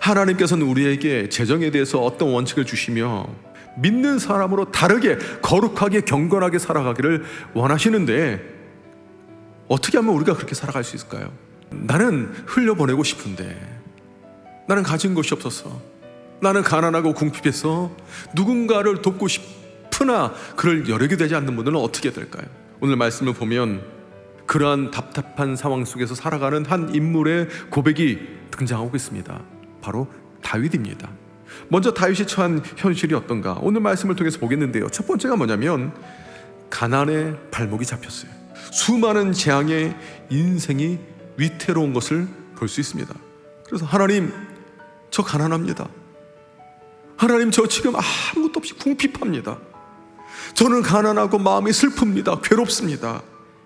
하나님께서는 우리에게 재정에 대해서 어떤 원칙을 주시며 믿는 사람으로 다르게 거룩하게 경건하게 살아가기를 원하시는데 어떻게 하면 우리가 그렇게 살아갈 수 있을까요? 나는 흘려보내고 싶은데, 나는 가진 것이 없어서, 나는 가난하고 궁핍해서 누군가를 돕고 싶으나 그럴 여력이 되지 않는 분들은 어떻게 될까요? 오늘 말씀을 보면 그러한 답답한 상황 속에서 살아가는 한 인물의 고백이 등장하고 있습니다. 바로 다윗입니다. 먼저 다윗이 처한 현실이 어떤가 오늘 말씀을 통해서 보겠는데요, 첫 번째가 뭐냐면 가난에 발목이 잡혔어요. 수많은 재앙에 인생이 위태로운 것을 볼 수 있습니다. 그래서 하나님, 저 가난합니다. 하나님, 저 지금 아무것도 없이 궁핍합니다. 저는 가난하고 마음이 슬픕니다. 괴롭습니다.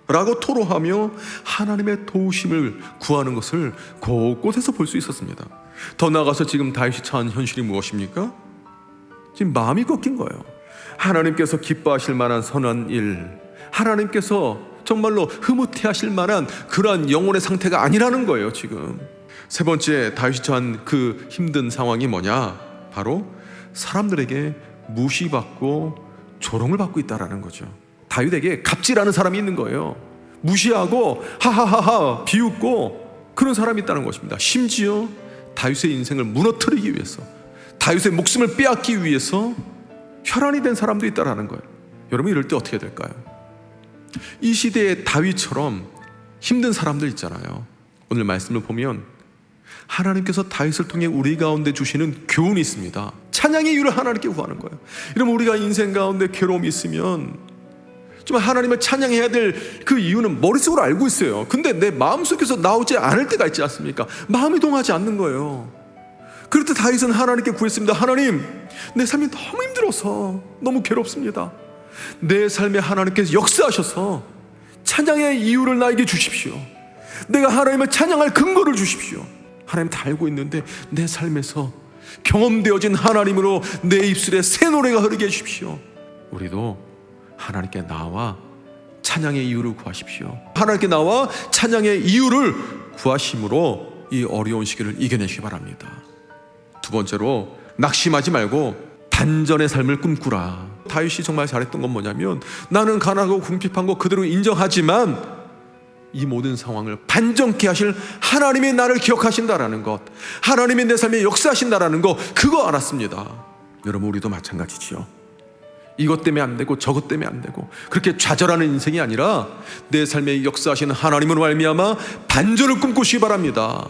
라고 토로하며 하나님의 도우심을 구하는 것을 곳곳에서 볼 수 있었습니다. 더 나아가서 지금 다윗이 처한 현실이 무엇입니까? 지금 마음이 꺾인 거예요. 하나님께서 기뻐하실 만한 선한 일, 하나님께서 정말로 흐뭇해 하실 만한 그러한 영혼의 상태가 아니라는 거예요. 지금 세 번째 다윗이 처한 그 힘든 상황이 뭐냐? 바로 사람들에게 무시받고 조롱을 받고 있다라는 거죠. 다윗에게 갑질하는 사람이 있는 거예요. 무시하고 하하하하 비웃고 그런 사람이 있다는 것입니다. 심지어 다윗의 인생을 무너뜨리기 위해서, 다윗의 목숨을 빼앗기 위해서 혈안이 된 사람도 있다라는 거예요. 여러분, 이럴 때 어떻게 될까요? 이 시대의 다윗처럼 힘든 사람들 있잖아요. 오늘 말씀을 보면 하나님께서 다윗을 통해 우리 가운데 주시는 교훈이 있습니다. 찬양의 이유를 하나님께 구하는 거예요. 이러면 우리가 인생 가운데 괴로움이 있으면 좀 하나님을 찬양해야 될 그 이유는 머릿속으로 알고 있어요. 근데 내 마음속에서 나오지 않을 때가 있지 않습니까? 마음이 동하지 않는 거예요. 그럴 때 다윗은 하나님께 구했습니다. 하나님, 내 삶이 너무 힘들어서 너무 괴롭습니다. 내 삶에 하나님께서 역사하셔서 찬양의 이유를 나에게 주십시오. 내가 하나님을 찬양할 근거를 주십시오. 하나님 다 알고 있는데 내 삶에서 경험되어진 하나님으로 내 입술에 새 노래가 흐르게 해주십시오. 우리도 하나님께 나와 찬양의 이유를 구하십시오. 하나님께 나와 찬양의 이유를 구하심으로 이 어려운 시기를 이겨내시기 바랍니다. 두 번째로, 낙심하지 말고 반전의 삶을 꿈꾸라. 다윗이 정말 잘했던 건 뭐냐면, 나는 가난하고 궁핍한 거 그대로 인정하지만 이 모든 상황을 반전케 하실 하나님이 나를 기억하신다라는 것, 하나님이 내 삶에 역사하신다라는 것, 그거 알았습니다. 여러분, 우리도 마찬가지지요. 이것 때문에 안 되고 저것 때문에 안 되고 그렇게 좌절하는 인생이 아니라 내 삶에 역사하시는 하나님으로 말미암아 반전을 꿈꾸시기 바랍니다.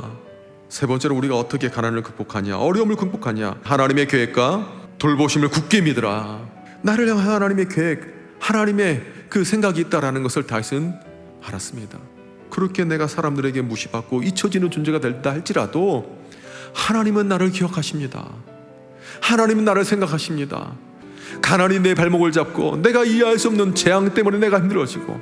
세 번째로, 우리가 어떻게 가난을 극복하냐, 어려움을 극복하냐? 하나님의 계획과 돌보심을 굳게 믿으라. 나를 향한 하나님의 계획, 하나님의 그 생각이 있다라는 것을 다윗은 알았습니다. 그렇게 내가 사람들에게 무시받고 잊혀지는 존재가 된다 할지라도 하나님은 나를 기억하십니다. 하나님은 나를 생각하십니다. 가난이 내 발목을 잡고 내가 이해할 수 없는 재앙 때문에 내가 힘들어지고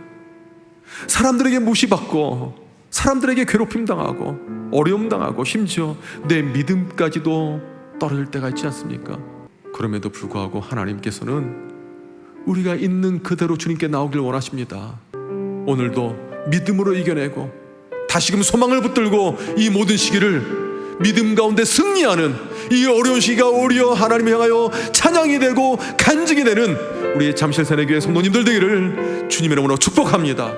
사람들에게 무시받고 사람들에게 괴롭힘 당하고 어려움 당하고 심지어 내 믿음까지도 떨어질 때가 있지 않습니까? 그럼에도 불구하고 하나님께서는 우리가 있는 그대로 주님께 나오길 원하십니다. 오늘도 믿음으로 이겨내고 다시금 소망을 붙들고 이 모든 시기를 믿음 가운데 승리하는, 이 어려운 시기가 오히려 하나님을 향하여 찬양이 되고 간증이 되는 우리의 잠실산의 교회 성도님들 되기를 주님의 이름으로 축복합니다.